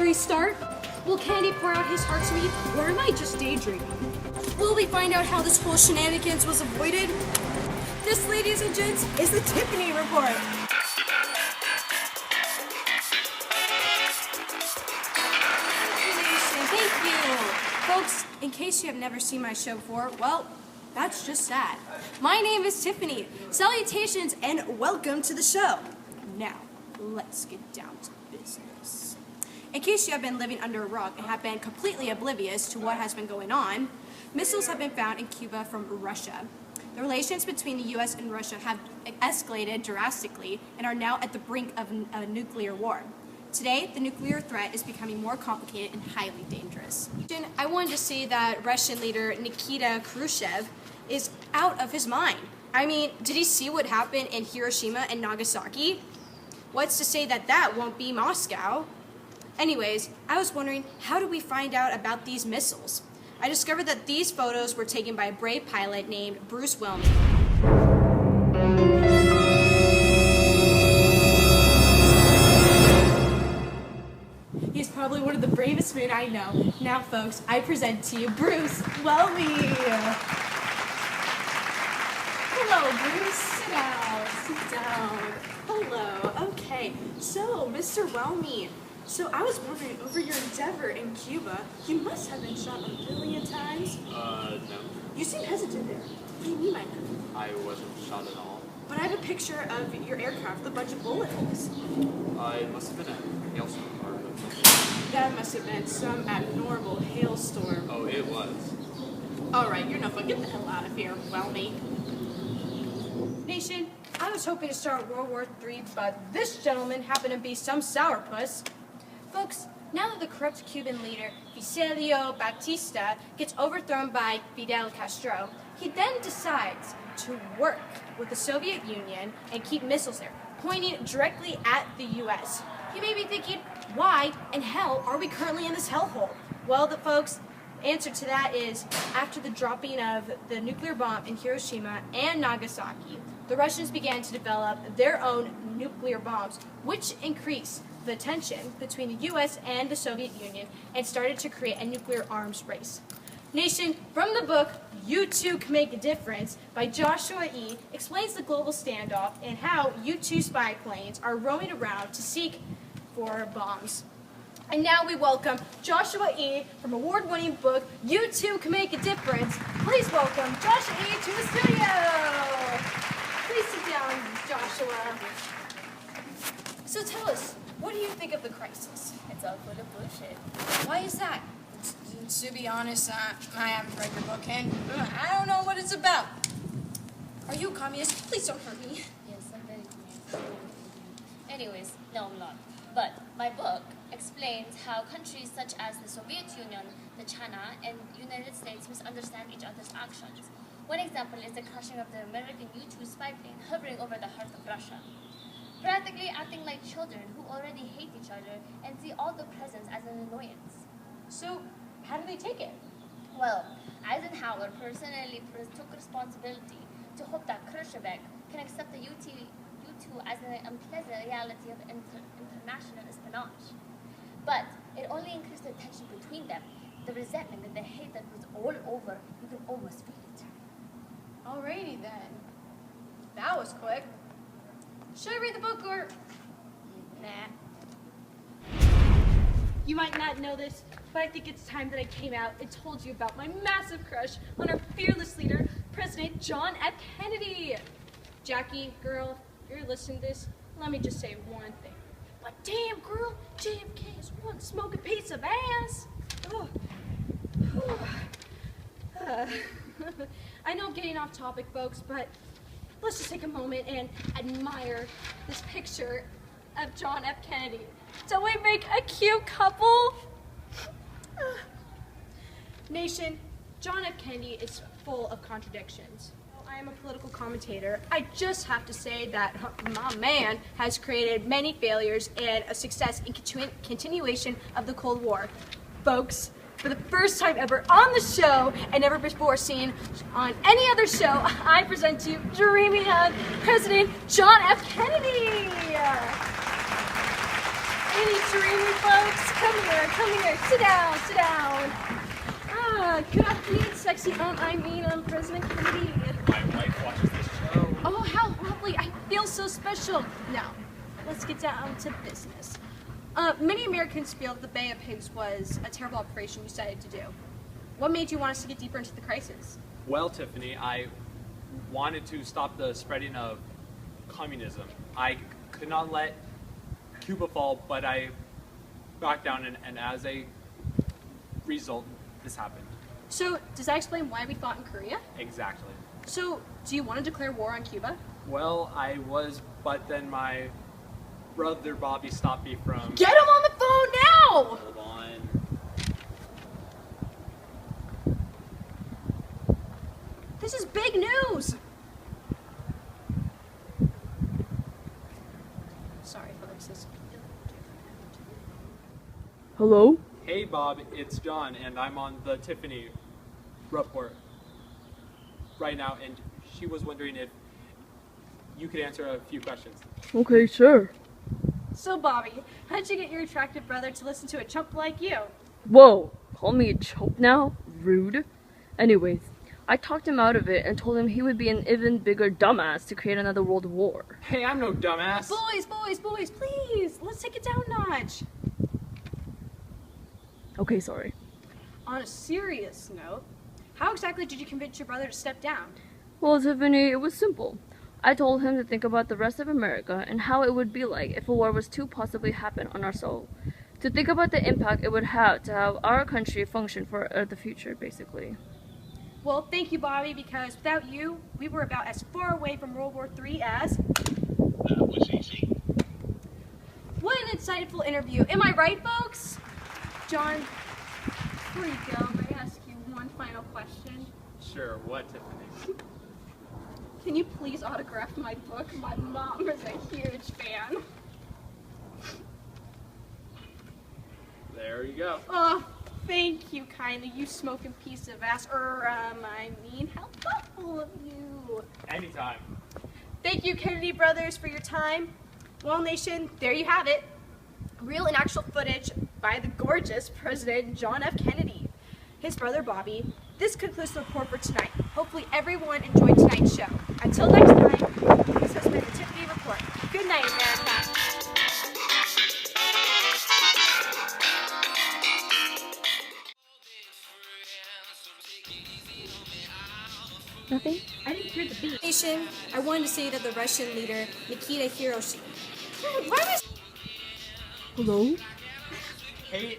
III start? Will Kennedy pour out his heart to me, or am I just daydreaming? Will we find out how this whole shenanigans was avoided? This, ladies and gents, is the Tiffany Report. Thank you. Folks, in case you have never seen my show before, well, that's just that. My name is Tiffany. Salutations and welcome to the show. Now, let's get down to business. In case you have been living under a rock and have been completely oblivious to what has been going on, missiles have been found in Cuba from Russia. The relations between the U.S. and Russia have escalated drastically and are now at the brink of a nuclear war. Today, the nuclear threat is becoming more complicated and highly dangerous. I wanted to say that Russian leader Nikita Khrushchev is out of his mind. I mean, did he see what happened in Hiroshima and Nagasaki? What's to say that that won't be Moscow? Anyways, I was wondering, how do we find out about these missiles? I discovered that these photos were taken by a brave pilot named Bruce Wilmey. He's probably one of the bravest men I know. Now, folks, I present to you Bruce Wilmey. Hello, Bruce. Sit down. Hello. Okay. So, Mr. Wilmey, I was wondering, over your endeavor in Cuba, you must have been shot a billion times. No. You seem hesitant there. What do you mean by that? I wasn't shot at all. But I have a picture of your aircraft with a bunch of bullet holes. It must have been a hailstorm or something. That must have been some abnormal hailstorm. Oh, it was. Alright, you're no fun. Get the hell out of here, Wilmey. Nation, I was hoping to start World War III, but this gentleman happened to be some sourpuss. Folks, now that the corrupt Cuban leader, Fulgencio Batista, gets overthrown by Fidel Castro, he then decides to work with the Soviet Union and keep missiles there, pointing directly at the U.S. You may be thinking, why in hell are we currently in this hellhole? Well, the folks, answer to that is, after the dropping of the nuclear bomb in Hiroshima and Nagasaki, the Russians began to develop their own nuclear bombs, which increased the tension between the U.S. and the Soviet Union and started to create a nuclear arms race. Nation, from the book You Too Can Make a Difference by Jazsha explains the global standoff and how U-2 spy planes are roaming around to seek for bombs. And now we welcome Joshua E. from award-winning book You Too Can Make a Difference. Please welcome Joshua E. to the studio. Please sit down, Joshua. So tell us, what do you think of the crisis? It's all full of bullshit. Why is that? To be honest, I haven't read your book, and I don't know what it's about. Are you a communist? Please don't hurt me. Yes, I'm very communist. Anyways, no, I'm not. But my book explains how countries such as the Soviet Union, the China, and United States misunderstand each other's actions. One example is the crashing of the American U-2 spy plane hovering over the heart of Russia, practically acting like children who already hate each other and see all the presents as an annoyance. So, how do they take it? Well, Eisenhower personally took responsibility to hope that Khrushchev can accept the U-2 as an unpleasant reality of international espionage. But it only increased the tension between them, the resentment and the hate that was all over. You can almost feel it. Alrighty then. That was quick. Should I read the book or... Nah. You might not know this, but I think it's time that I came out and told you about my massive crush on our fearless leader, President John F. Kennedy. Jackie, girl, if you're listening to this, let me just say one thing. But damn, girl, JFK is one smoking piece of ass. Oh. I know I'm getting off topic, folks, but let's just take a moment and admire this picture of John F. Kennedy. Don't we make a cute couple? Nation, John F. Kennedy is full of contradictions. I am a political commentator. I just have to say that my man has created many failures and a success in continuation of the Cold War. Folks, for the first time ever on the show and never before seen on any other show, I present to you Dreaming of President John F. Kennedy. Cerruti, folks. Come here. Sit down. Good afternoon, sexy President Kennedy. My wife watches this show. Oh, how lovely. I feel so special. Now, let's get down to business. Many Americans feel that the Bay of Pigs was a terrible operation we decided to do. What made you want us to get deeper into the crisis? Well, Tiffany, I wanted to stop the spreading of communism. I could not let Cuba fall, but I backed down, and as a result, this happened. So, does that explain why we fought in Korea? Exactly. So, do you want to declare war on Cuba? Well, I was, but then my brother Bobby stopped me from... Get him on the phone now! Hold on. This is big news! Sorry, folks. Hello? Hey, Bob, it's John, and I'm on the Tiffany report right now, and she was wondering if you could answer a few questions. Okay, sure. So, Bobby, how did you get your attractive brother to listen to a chump like you? Whoa, call me a chump now? Rude. Anyways, I talked him out of it and told him he would be an even bigger dumbass to create another world war. Hey, I'm no dumbass. Boys, please, let's take it down a notch. Okay, sorry. On a serious note, how exactly did you convince your brother to step down? Well, Tiffany, it was simple. I told him to think about the rest of America and how it would be like if a war was to possibly happen on our soul. To think about the impact it would have to have our country function for the future, basically. Well, thank you, Bobby, because without you, we were about as far away from World War III as... That was easy. What an insightful interview. Am I right, folks? John, before you go, may I ask you one final question? Sure, what, Tiffany? Can you please autograph my book? My mom is a huge fan. There you go. Oh, thank you kindly, you smoking piece of ass. How thoughtful of you. Anytime. Thank you, Kennedy brothers, for your time. Well, Nation, there you have it. Real and actual footage by the gorgeous President John F. Kennedy. His brother Bobby. This concludes the report for tonight. Hopefully everyone enjoyed tonight's show. Until next time, this has been the Tiffany Report. Good night, America. Nothing? I didn't hear the beat. Nation, I wanted to say that the Russian leader, Nikita Hiroshi. Why was... Hello? Hey,